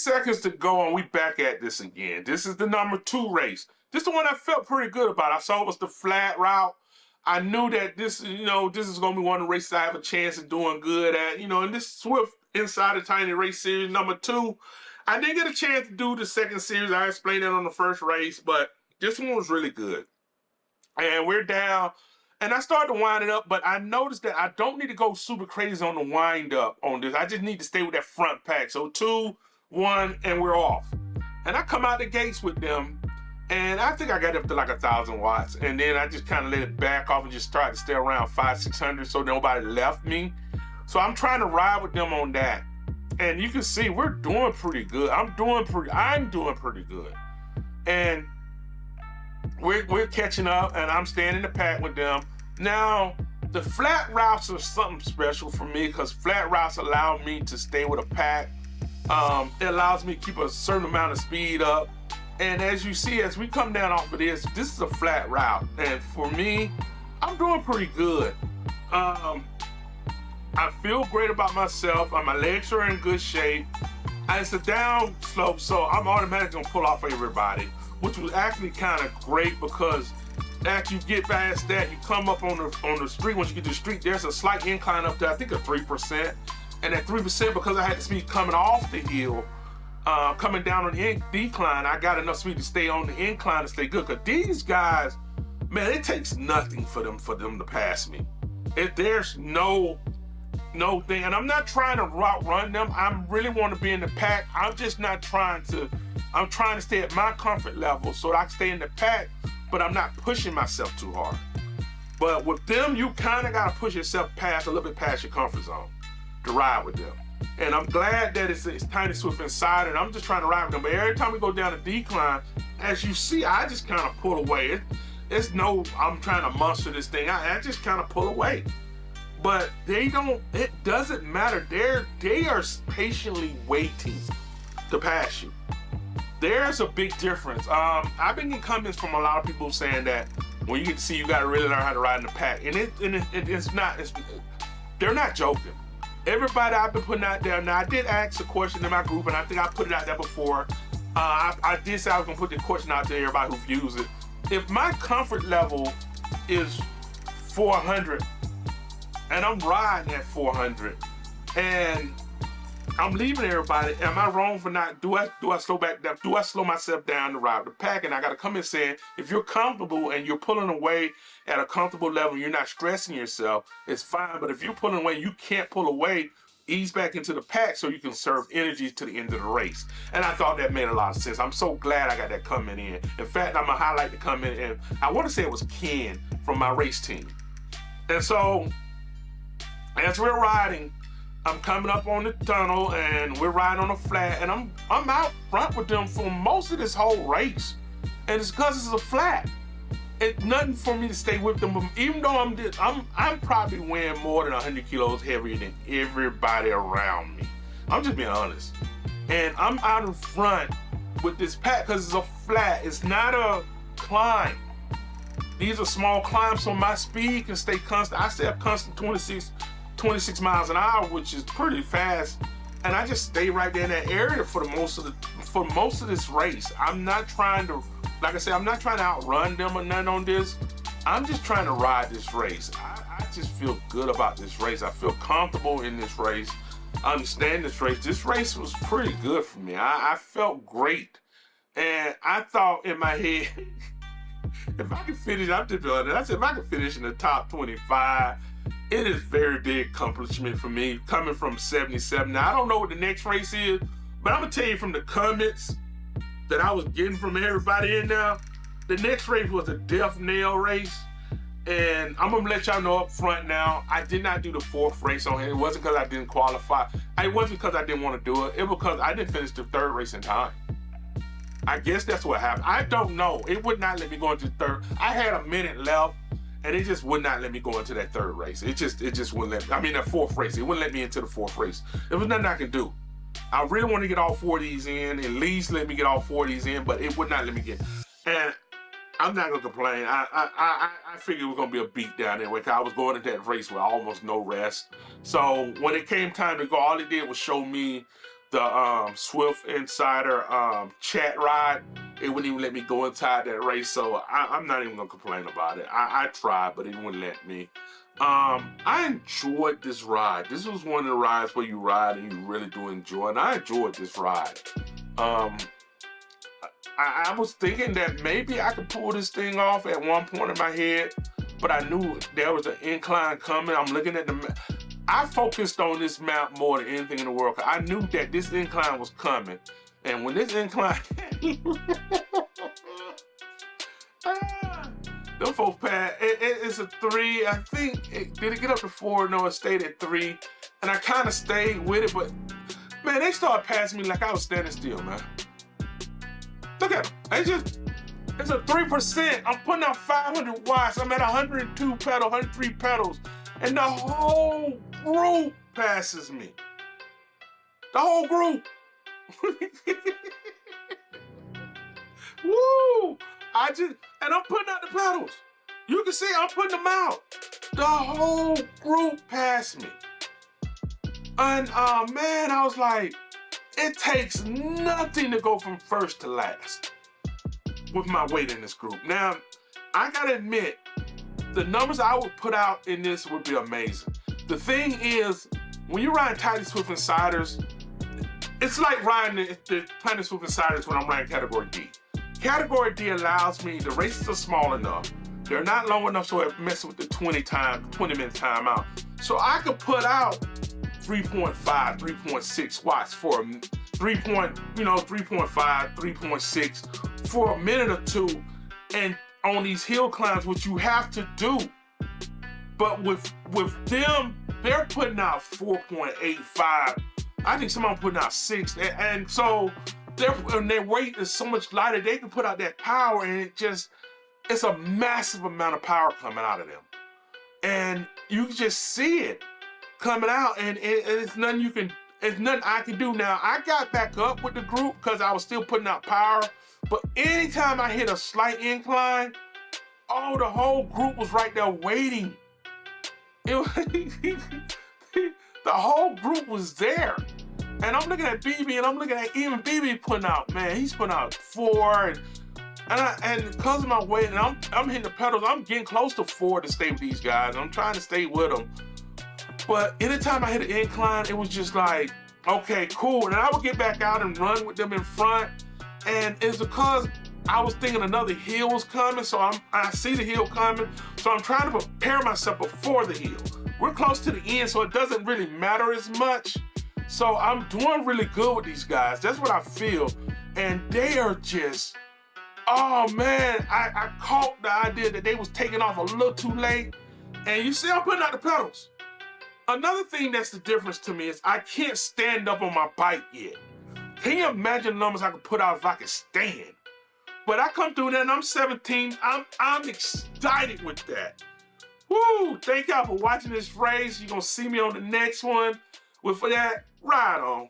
seconds to go, and we back at this again. This is the number 2 race. This is the one I felt pretty good about. I saw it was the flat route. I knew that this, this is going to be one of the races I have a chance of doing good at. In this Zwift Insider Tiny Race series number 2, I didn't get a chance to do the second series. I explained that on the first race, but this one was really good. And we're down, and I started to wind it up, but I noticed that I don't need to go super crazy on the wind up on this. I just need to stay with that front pack. So 2, 1, and we're off. And I come out the gates with them, and I think I got up to like 1,000 watts. And then I just kind of let it back off and just started to stay around 500, 600 so nobody left me. So I'm trying to ride with them on that. And you can see we're doing pretty good. I'm doing pretty good. And we're catching up, and I'm staying in the pack with them. Now, the flat routes are something special for me because flat routes allow me to stay with a pack. It allows me to keep a certain amount of speed up. And as you see, as we come down off of this is a flat route. And for me, I'm doing pretty good. I feel great about myself. My legs are in good shape. It's a down slope, so I'm automatically gonna pull off everybody, which was actually kind of great because after you get past that, you come up on the street. Once you get to the street, there's a slight incline up to, I think, a 3%. And at 3%, because I had the speed coming off the hill, coming down on the decline, I got enough speed to stay on the incline to stay good. Because these guys, man, it takes nothing for them to pass me. There's no thing. And I'm not trying to run them. I really want to be in the pack. I'm just not trying to. I'm trying to stay at my comfort level so that I can stay in the pack, but I'm not pushing myself too hard. But with them, you kind of got to push yourself a little bit past your comfort zone to ride with them. And I'm glad that it's Tiny Zwift Insider, and I'm just trying to ride with them. But every time we go down a decline, as you see, I just kind of pull away. I'm trying to monster this thing. I just kind of pull away. But it doesn't matter. They are patiently waiting to pass you. There's a big difference. I've been getting comments from a lot of people saying that when you get to see, you got to really learn how to ride in the pack. And they're not joking. Everybody I've been putting out there, now I did ask a question in my group, and I think I put it out there before. I did say I was gonna put the question out to everybody who views it. If my comfort level is 400, and I'm riding at 400, and I'm leaving everybody, am I wrong for not, do I slow back down? Do I slow myself down to ride the pack? And I gotta come in saying, if you're comfortable and you're pulling away at a comfortable level, you're not stressing yourself, it's fine. But if you're pulling away, you can't pull away, ease back into the pack so you can serve energy to the end of the race. And I thought that made a lot of sense. I'm so glad I got that comment in. In fact, I'm gonna highlight the comment, and I wanna say it was Ken from my race team. And so, as we're riding, I'm coming up on the tunnel, and we're riding on a flat, and I'm out front with them for most of this whole race. And it's because it's a flat. It's nothing for me to stay with them, even though I'm probably weighing more than 100 kilos heavier than everybody around me. I'm just being honest. And I'm out in front with this pack because it's a flat. It's not a climb. These are small climbs, so my speed can stay constant. I stay up constant 26 miles an hour, which is pretty fast, and I just stay right there in that area for most of this race. I'm not trying to, like I said, I'm not trying to outrun them or nothing on this. I'm just trying to ride this race. I just feel good about this race. I feel comfortable in this race. I understand this race. This race was pretty good for me. I felt great, and I thought in my head, if I can finish, I'm just feeling it. I said, if I can finish in the top 25, it is very big accomplishment for me, coming from 77. Now, I don't know what the next race is, but I'm gonna tell you from the comments that I was getting from everybody in there, the next race was a death nail race. And I'm gonna let y'all know up front now, I did not do the 4th race on here. It wasn't because I didn't qualify. It wasn't because I didn't want to do it. It was because I didn't finish the 3rd race in time. I guess that's what happened. I don't know. It would not let me go into the 3rd. I had a minute left, and it just would not let me go into that 3rd race. It just wouldn't let me. I mean, that 4th race. It wouldn't let me into the 4th race. There was nothing I could do. I really want to get all 4 of these in, at least let me get all 4 of these in, but it would not let me get. And I'm not gonna complain. I figured it was gonna be a beat down there because I was going into that race with almost no rest. So when it came time to go, all it did was show me the Zwift Insider chat ride. It wouldn't even let me go inside that race, so I'm not even gonna complain about it. I tried, but it wouldn't let me. I enjoyed this ride. This was one of the rides where you ride and you really do enjoy, and I enjoyed this ride. I was thinking that maybe I could pull this thing off at one point in my head, but I knew there was an incline coming. I'm looking at the I focused on this map more than anything in the world, 'cause I knew that this incline was coming. And when this incline them folks passed, it's a 3. I think, did it get up to 4? No, it stayed at 3. And I kind of stayed with it, but man, they started passing me like I was standing still, man. Look at them. It's a 3%. I'm putting out 500 watts. I'm at 102 pedals, 103 pedals. And the whole group passes me. The whole group. Woo! And I'm putting out the pedals. You can see I'm putting them out. The whole group passed me. And man, I was like, it takes nothing to go from first to last with my weight in this group. Now, I gotta admit, the numbers I would put out in this would be amazing. The thing is, when you ride Tiny Zwift Insiders, it's like riding the Tiny Zwift Insiders when I'm riding Category D. Category D allows me, the races are small enough. They're not long enough so it messes with the 20-minute timeout. So I could put out 3.5, 3.6 watts for 3.5, 3.6 for a minute or two, and on these hill climbs, which you have to do. But with them, they're putting out 4.85. I think some of them putting out 6, and so their weight is so much lighter. They can put out that power, and it's a massive amount of power coming out of them, and you can just see it coming out, and it's nothing I can do. Now, I got back up with the group because I was still putting out power, but anytime I hit a slight incline, the whole group was right there waiting. The whole group was there. And I'm looking at BB, and I'm looking at even BB putting out, man, he's putting out 4, and because of my weight, and I'm hitting the pedals, I'm getting close to 4 to stay with these guys. I'm trying to stay with them. But anytime I hit an incline, it was just like, okay, cool. And I would get back out and run with them in front. And it's because I was thinking another hill was coming, so I see the hill coming, so I'm trying to prepare myself before the hill. We're close to the end, so it doesn't really matter as much. So I'm doing really good with these guys. That's what I feel. And they are just, oh man, I caught the idea that they was taking off a little too late. And you see I'm putting out the pedals. Another thing that's the difference to me is I can't stand up on my bike yet. Can you imagine the numbers I could put out if I could stand? But I come through there and I'm 17. I'm excited with that. Woo! Thank y'all for watching this race. You're gonna see me on the next one. With that, ride on.